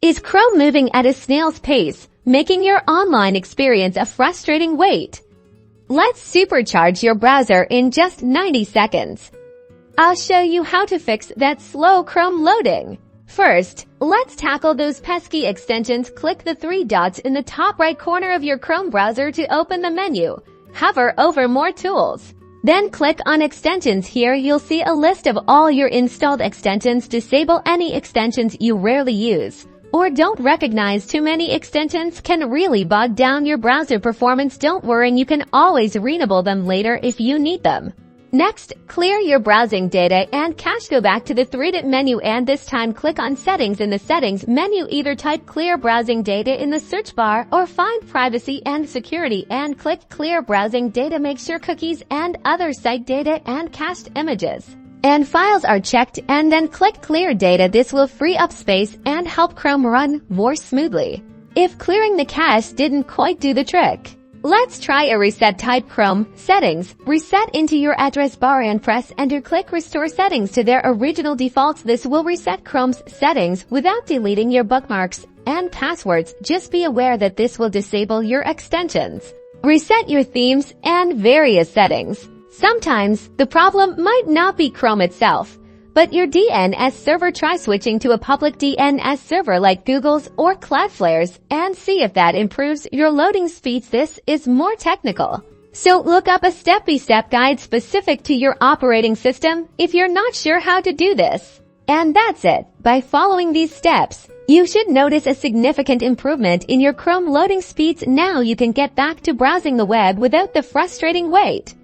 Is Chrome moving at a snail's pace, making your online experience a frustrating wait? Let's supercharge your browser in just 90 seconds. I'll show you how to fix that slow Chrome loading. First, let's tackle those pesky extensions. Click the three dots in the top right corner of your Chrome browser to open the menu. Hover over More Tools. Then click on Extensions. Here you'll see a list of all your installed extensions. Disable any extensions you rarely use or don't recognize. Too many extensions can really bog down your browser performance. Don't worry, you can always re-enable them later if you need them. Next, clear your browsing data and cache. Go back to the three-dot menu and this time click on Settings. In the Settings menu, either type Clear Browsing Data in the search bar or find Privacy and Security and click Clear Browsing Data. Make sure cookies and other site data and cached images and files are checked and then click Clear Data. This will free up space and help Chrome run more smoothly. If clearing the cache didn't quite do the trick, let's try a reset. Type Chrome Settings, Reset into your address bar and press Enter. Click Restore Settings to their original defaults. This will reset Chrome's settings without deleting your bookmarks and passwords. Just be aware that this will disable your extensions, reset your themes, and various settings. Sometimes the problem might not be Chrome itself, but your DNS server. Try switching to a public DNS server like Google's or Cloudflare's and see if that improves your loading speeds. This is more technical, so look up a step-by-step guide specific to your operating system if you're not sure how to do this. And that's it. By following these steps, you should notice a significant improvement in your Chrome loading speeds. Now you can get back to browsing the web without the frustrating wait.